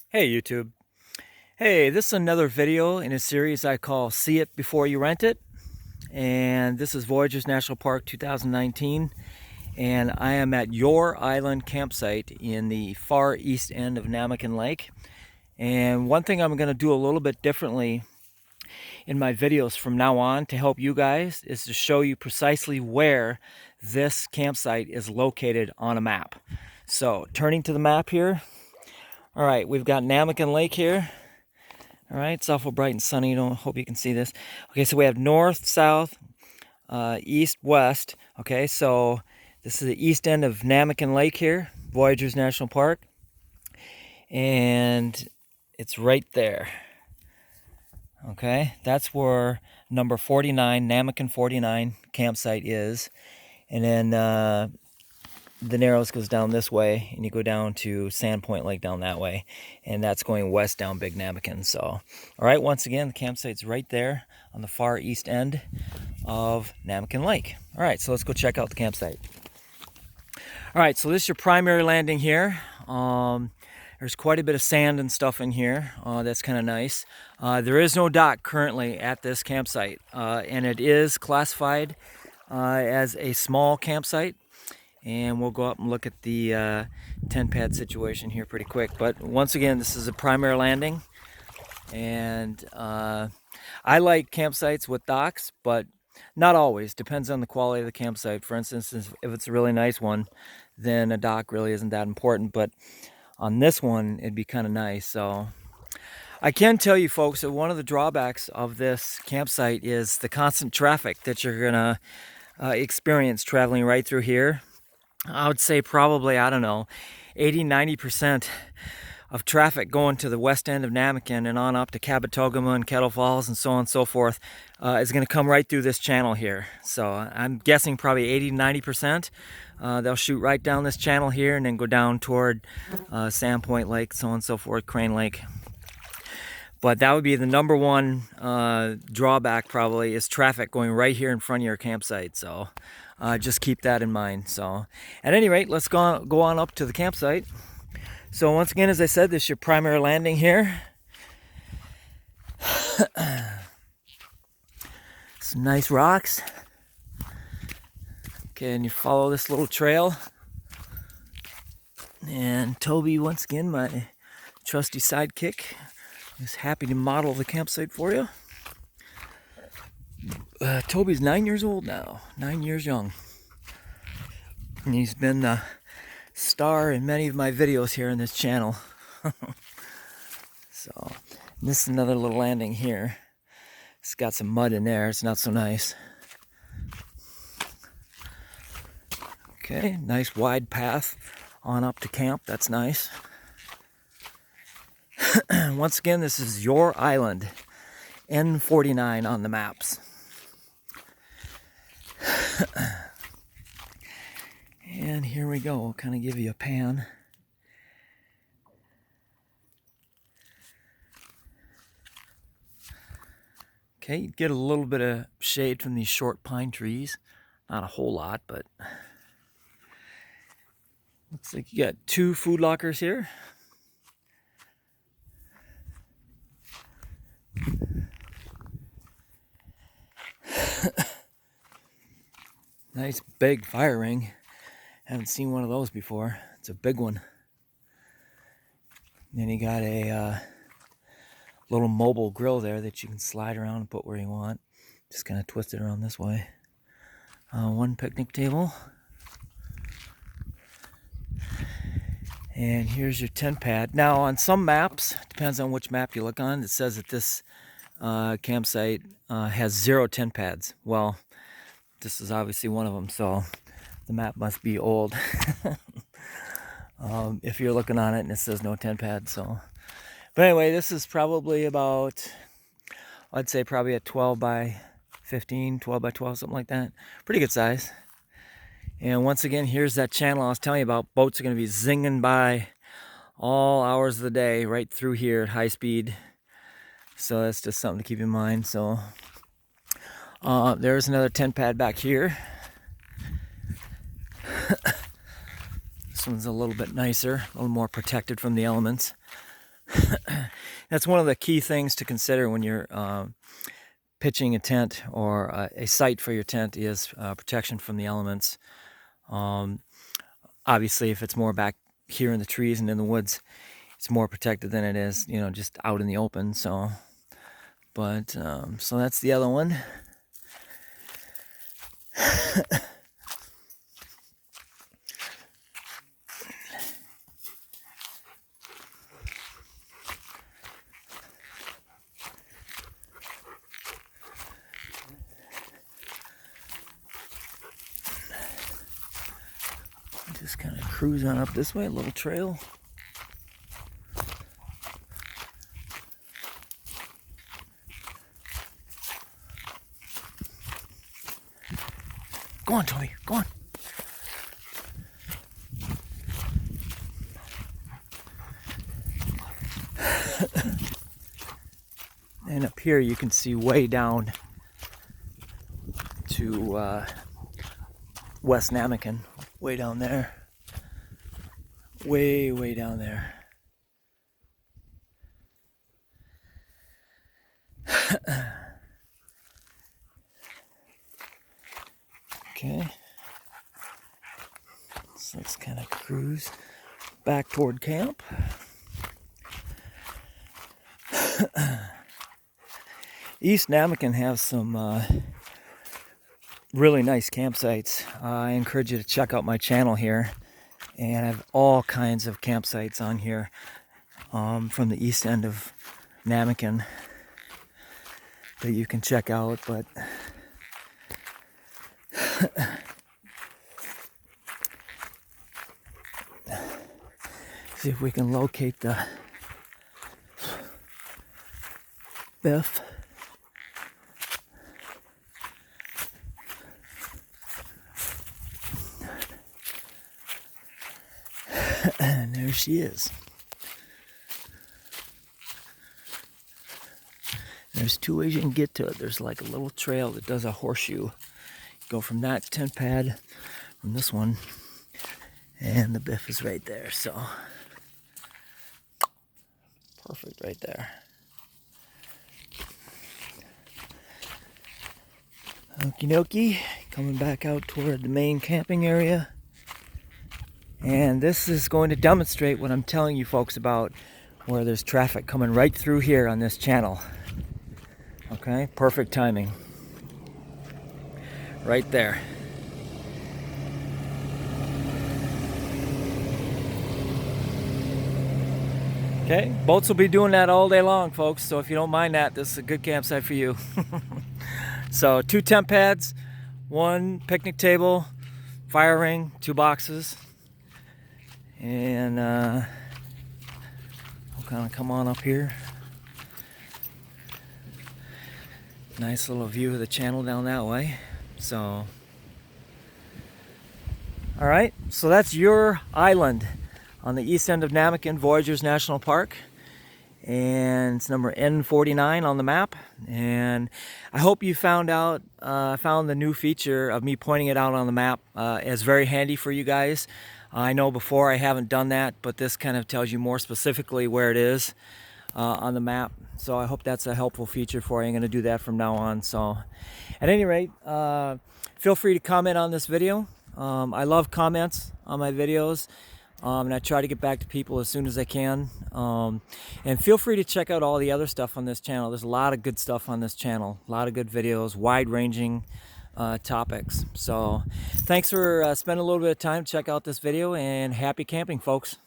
Hey YouTube. Hey, this is another video in a series I call See It Before You Rent It. And this is Voyageurs National Park 2019. And I am at Your Island campsite in the far east end of Namakan Lake. And one thing I'm going to do a little bit differently in my videos from now on to help you guys is to show you precisely where this campsite is located on a map. So turning to the map here. All right, we've got Namakan Lake here. All right, it's awful bright and sunny. Don't hope you can see this. Okay, so we have north, south, east, west. Okay, so this is the east end of Namakan Lake here, Voyageurs National Park, and it's right there. Okay, that's where number 49, Namakan 49 campsite is, and then the Narrows goes down this way, and you go down to Sandpoint Lake down that way, and that's going west down Big Namakan. So, all right, once again, the campsite's right there on the far east end of Namakan Lake. All right, so let's go check out the campsite. All right, so this is your primary landing here. There's quite a bit of sand and stuff in here. That's kind of nice. There is no dock currently at this campsite, and it is classified as a small campsite. And we'll go up and look at the tent pad situation here pretty quick. But once again, this is a primary landing. And I like campsites with docks, but not always. Depends on the quality of the campsite. For instance, if it's a really nice one, then a dock really isn't that important. But on this one, it'd be kind of nice. So I can tell you folks that one of the drawbacks of this campsite is the constant traffic that you're gonna experience traveling right through here. I would say probably, I don't know, 80-90% of traffic going to the west end of Namakan and on up to Kabetogama and Kettle Falls and so on and so forth is going to come right through this channel here. So I'm guessing probably 80-90%. They'll shoot right down this channel here and then go down toward Sandpoint Lake, so on and so forth, Crane Lake. But that would be the number one drawback probably is traffic going right here in front of your campsite. So just keep that in mind. So at any rate, let's go on up to the campsite. So once again, as I said, this is your primary landing here. Some nice rocks. Okay, and you follow this little trail. And Toby, once again, my trusty sidekick, is happy to model the campsite for you. Toby's 9 years old now, 9 years young. And he's been the star in many of my videos here on this channel. So, this is another little landing here. It's got some mud in there, it's not so nice. Okay, nice wide path on up to camp, that's nice. Once again, this is Your Island, N49 on the maps. And here we go, I'll kind of give you a pan. Okay, you get a little bit of shade from these short pine trees. Not a whole lot, but looks like you got 2 food lockers here. Nice big fire ring. Haven't seen one of those before. It's a big one. And then you got a little mobile grill there that you can slide around and put where you want. Just kind of twist it around this way. One picnic table. And here's your tent pad. Now on some maps, depends on which map you look on, it says that this campsite has 0 tent pads. Well, this is obviously one of them, so the map must be old. If you're looking on it and it says no tent pad, so. But anyway, this is probably about, I'd say probably a 12 by 15, 12 by 12, something like that. Pretty good size. And once again, here's that channel I was telling you about. Boats are going to be zinging by all hours of the day right through here at high speed. So that's just something to keep in mind. So there's another tent pad back here. This one's a little bit nicer, a little more protected from the elements. That's one of the key things to consider when you're pitching a tent or a site for your tent is protection from the elements. Obviously, if it's more back here in the trees and in the woods, it's more protected than it is, you know, just out in the open. So, but so that's the other one. Just kind of cruise on up this way, a little trail. Go on, Toby, go on. And up here you can see way down to West Namakan, way down there. Way down there. Okay. So let's kind of cruise back toward camp. East Namakan has some really nice campsites. I encourage you to check out my channel here, and I have all kinds of campsites on here from the east end of Namakan that you can check out. But see if we can locate the Biff. And there she is. There's two ways you can get to it. There's like a little trail that does a horseshoe. You go from that tent pad, from this one, and the Biff is right there. So perfect right there. Okie dokie, coming back out toward the main camping area. And this is going to demonstrate what I'm telling you folks about, where there's traffic coming right through here on this channel. Okay, perfect timing. Right there. Okay, boats will be doing that all day long, folks. So if you don't mind that, this is a good campsite for you. So 2 tent pads, 1 picnic table, fire ring, 2 boxes. And I'll kind of come on up here. Nice little view of the channel down that way. So, all right, so that's your island on the east end of Namakan, Voyageurs National Park. And it's number N49 on the map. And I hope you found the new feature of me pointing it out on the map as very handy for you guys. I know before I haven't done that, but this kind of tells you more specifically where it is on the map. So I hope that's a helpful feature for you. I'm going to do that from now on. So at any rate, feel free to comment on this video. I love comments on my videos. And I try to get back to people as soon as I can. And feel free to check out all the other stuff on this channel. There's a lot of good stuff on this channel. A lot of good videos, wide-ranging topics. So thanks for spending a little bit of time to check out this video, and happy camping, folks.